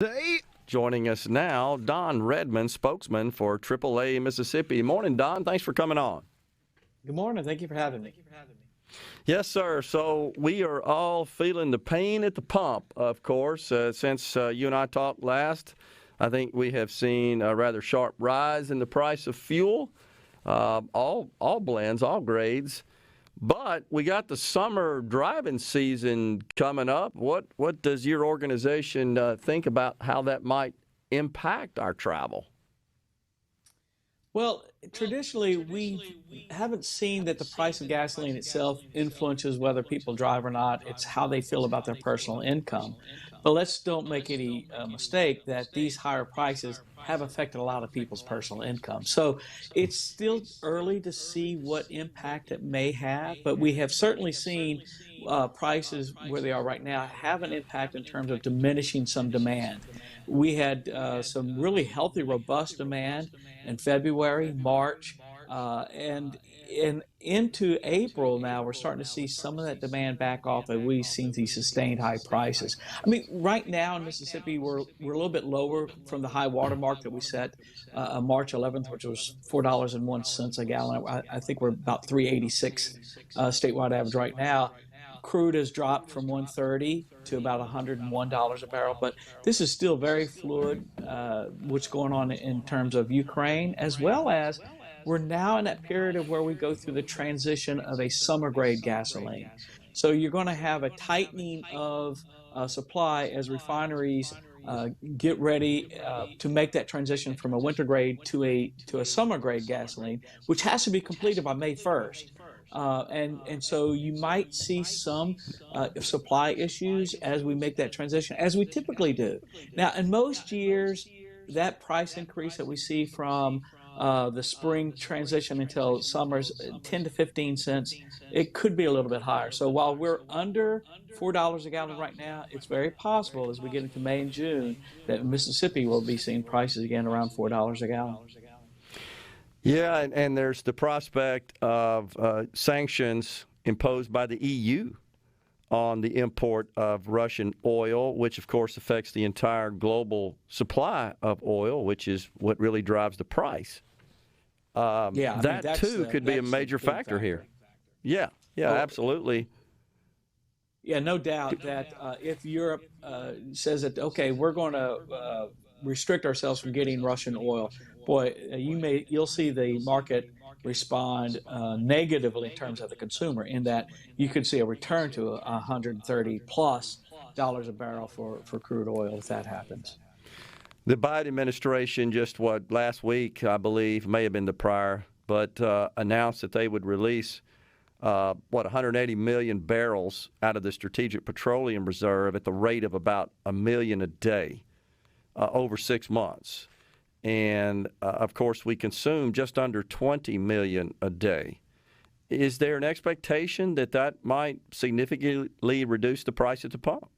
Day. Joining us now, Don Redman, spokesman for AAA Mississippi. Morning, Don. Thanks for coming on. Good morning. Thank you for having me. Yes, sir. So we are all feeling the pain at the pump, of course. Since you and I talked last, I think we have seen a rather sharp rise in the price of fuel, all blends, all grades. But we got the summer driving season coming up. What does your organization think about how that might impact our travel? Well, traditionally, we haven't seen that the price of gasoline itself influences whether people drive or not. It's how they feel about their personal income. But let's don't make any mistake that these higher prices have affected a lot of people's personal income. So it's still early to see what impact it may have, but we have certainly seen prices where they are right now have an impact in terms of diminishing some demand. We had some really healthy, robust demand in February, March, and into April now, we're starting to see some of that demand back off as we've seen these sustained high prices. I mean, right now in Mississippi, we're a little bit lower from the high water mark that we set March 11th, which was $4.01 a gallon. I think we're about 386 statewide average right now. Crude has dropped from 130 to about $101 a barrel, but this is still very fluid. What's going on in terms of Ukraine, as well as we're now in that period of where we go through the transition of a summer grade gasoline. So you're going to have a tightening of supply as refineries get ready to make that transition from a winter grade to a summer grade gasoline, which has to be completed by May 1st. And so you might see some supply issues as we make that transition, as we typically do. Now, in most years, that price increase that we see from the spring transition until summer's 10 to 15 cents, it could be a little bit higher. So while we're under $4 a gallon right now, it's very possible as we get into May and June that Mississippi will be seeing prices again around $4 a gallon. Yeah, and there's the prospect of sanctions imposed by the EU on the import of Russian oil, which of course affects the entire global supply of oil, which is what really drives the price. That too could be a major factor here. Yeah, absolutely. Yeah, no doubt that if Europe says that, okay, we're going to restrict ourselves from getting Russian oil, boy, you'll see the market respond negatively in terms of the consumer, in that you could see a return to 130 plus dollars a barrel for crude oil if that happens. The Biden administration just last week, I believe, may have been the prior, but announced that they would release 180 million barrels out of the Strategic Petroleum Reserve at the rate of about 1 million a day over 6 months. And, of course, we consume just under 20 million a day. Is there an expectation that might significantly reduce the price at the pump?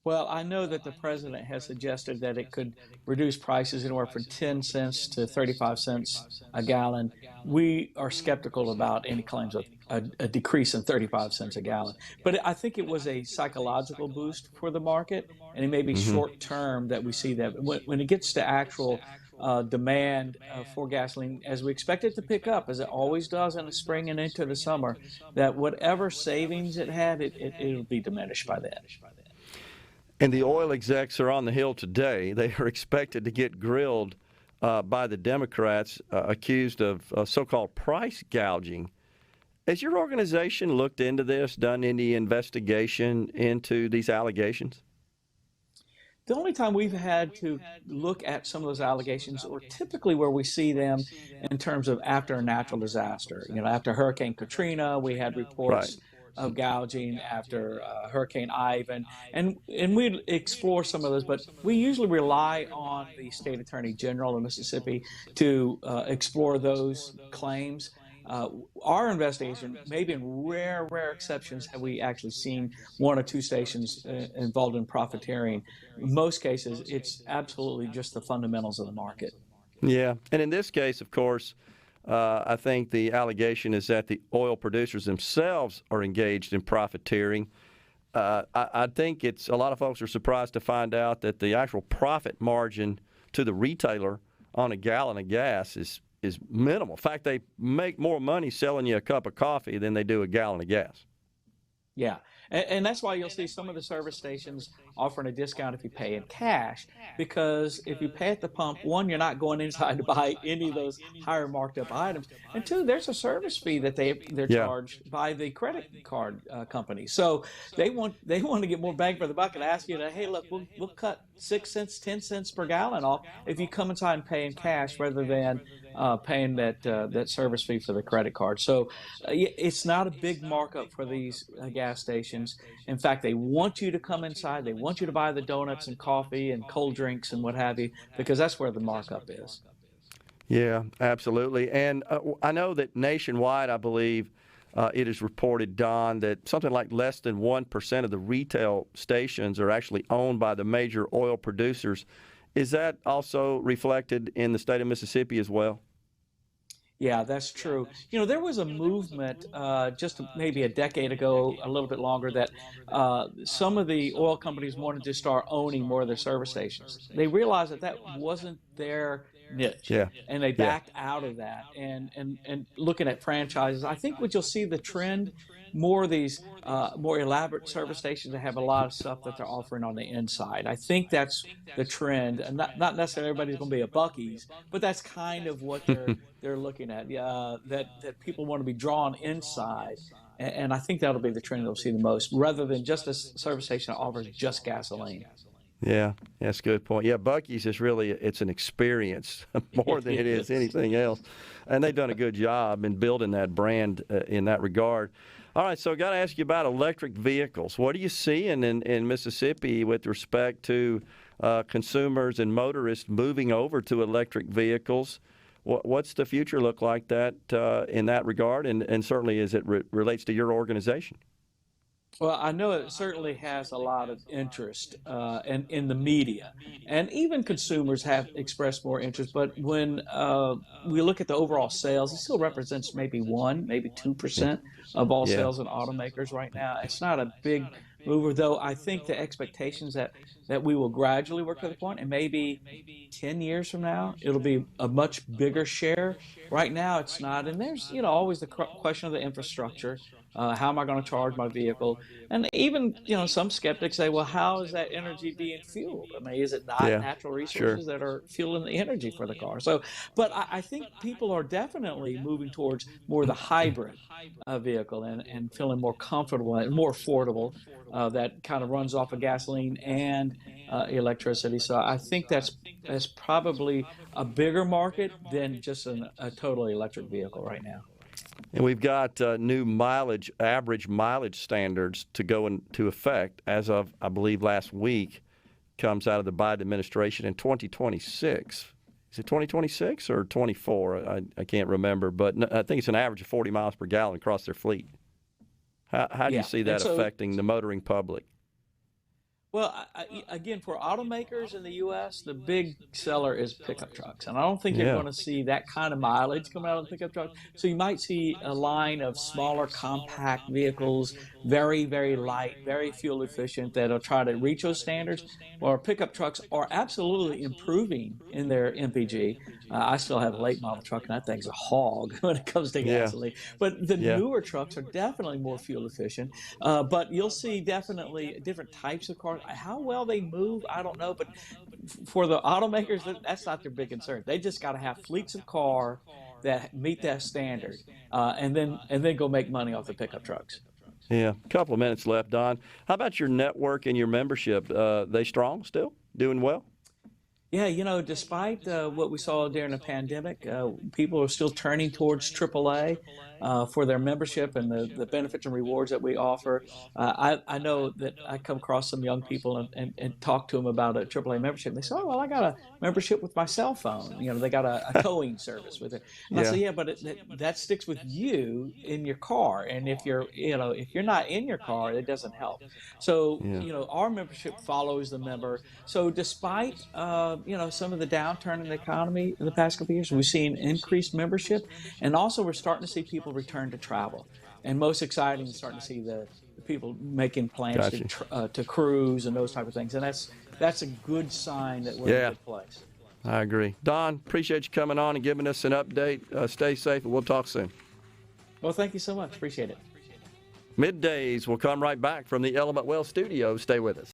Well, I know that the president has suggested that it could reduce prices anywhere from 10 cents to 35 cents a gallon. We are skeptical about any claims of a decrease in 35 cents a gallon. But I think it was a psychological boost for the market, and it may be short term that we see that. When it gets to actual demand for gasoline, as we expect it to pick up, as it always does in the spring and into the summer, that whatever savings it had, it'll be diminished by then. And the oil execs are on the Hill today. They are expected to get grilled by the Democrats, accused of so-called price gouging. Has your organization looked into this, done any investigation into these allegations? The only time we've had to look at some of those allegations are typically where we see them in terms of after a natural disaster. You know, after Hurricane Katrina, we had reports of gouging after Hurricane Ivan, and we explore some of those, but we usually rely on the state attorney general of Mississippi to explore those claims. Our investigation, maybe in rare exceptions, have we actually seen one or two stations involved in profiteering. In most cases, it's absolutely just the fundamentals of the market. Yeah, and in this case, of course, I think the allegation is that the oil producers themselves are engaged in profiteering. I think it's a lot of folks are surprised to find out that the actual profit margin to the retailer on a gallon of gas is minimal. In fact, they make more money selling you a cup of coffee than they do a gallon of gas. Yeah. And that's why you'll see some of the service stations offering a discount if you pay in cash. Because if you pay at the pump, one, you're not going inside to buy any of those higher marked up items. And two, there's a service fee that they're Yeah. charged by the credit card company. So they want to get more bang for the buck and ask you to, hey, look, we'll cut 6 cents, 10 cents per gallon off if you come inside and pay in cash rather than paying that service fee for the credit card. So it's not a big markup for these gas stations. In fact, they want you to come inside. They want you to buy the donuts and coffee and cold drinks and what have you, because that's where the markup is. Yeah, absolutely. And I know that nationwide, I believe it is reported, Don, that something like less than 1% of the retail stations are actually owned by the major oil producers. Is that also reflected in the state of Mississippi as well? Yeah, that's true. There was a movement just maybe a decade ago, a little bit longer, that some of the oil companies wanted to start owning more of their service stations. They realized that wasn't their niche, Yeah, and they yeah, backed out of that. And looking at franchises, I think what you'll see the trend more of these more elaborate service stations that have a lot of stuff that they're offering on the inside. I think that's the trend, and not necessarily everybody's going to be a Buc-ee's, but that's kind of what they're looking at. That people want to be drawn inside, and I think that'll be the trend they'll see the most, rather than just a service station that offers just gasoline. yeah. That's a good point. Yeah, Bucky's is really it's an experience more than it is Yes. anything else, and they've done a good job in building that brand in that regard. All right, so I got to ask you about electric vehicles. What are you seeing in Mississippi with respect to consumers and motorists moving over to electric vehicles? What's the future look like that in that regard, and certainly as it relates to your organization? Well, I know it certainly has a lot of interest in the media, and even consumers have expressed more interest. But when we look at the overall sales, it still represents maybe 2% of all Yeah, sales in automakers right now. It's not a big mover, though. I think the expectations that we will gradually work to the point, and maybe 10 years from now, it'll be a much bigger share. Right now, it's not, and there's always the question of the infrastructure. How am I going to charge my vehicle? And even, some skeptics say, well, how is that energy being fueled? I mean, is it not yeah, natural sure. resources that are fueling the energy for the car? So, but I think people are definitely moving towards more of the hybrid vehicle and feeling more comfortable and more affordable that kind of runs off of gasoline and electricity. So I think that's probably a bigger market than just a totally electric vehicle right now. And we've got new average mileage standards to go into effect as of, I believe, last week. Comes out of the Biden administration in 2026. Is it 2026 or 24? I can't remember, but I think it's an average of 40 miles per gallon across their fleet. How do you Yeah, see and that so affecting the motoring public? well, again, for automakers in the U.S., the big seller is pickup trucks, and I don't think you're Yeah, going to see that kind of mileage come out of the pickup truck. So you might see a line of smaller, compact vehicles, very, very light, very fuel efficient, that'll try to reach those standards. Or pickup trucks are absolutely improving in their MPG. I still have a late model truck, and that thing's a hog when it comes to yeah, gasoline. But the yeah. newer trucks are definitely more fuel efficient. But you'll see definitely different types of cars. How well they move, I don't know. But for the automakers, that's not their big concern. They just got to have fleets of car that meet that standard, and then go make money off the pickup trucks. Yeah, a couple of minutes left, Don. How about your network and your membership? They strong still? Doing well? Yeah, despite what we saw during the pandemic, people are still turning towards AAA for their membership and the benefits and rewards that we offer. I know that I come across some young people and talk to them about a AAA membership. And they say, "Oh, well, I got a membership with my cell phone. They got a towing service with it." And I Yeah, say, "Yeah, but that sticks with you in your car. And if you're not in your car, it doesn't help." So, yeah. our membership follows the member. So despite some of the downturn in the economy in the past couple of years, we've seen increased membership, and also we're starting to see people return to travel. and most exciting is starting to see the people making plans to cruise and those type of things, and that's a good sign that we're in a good place. I agree. Don, appreciate you coming on and giving us an update. Stay safe, and we'll talk soon. Well, thank you so much. Appreciate it. Middays will come right back from the Element Wealth Studios. Stay with us.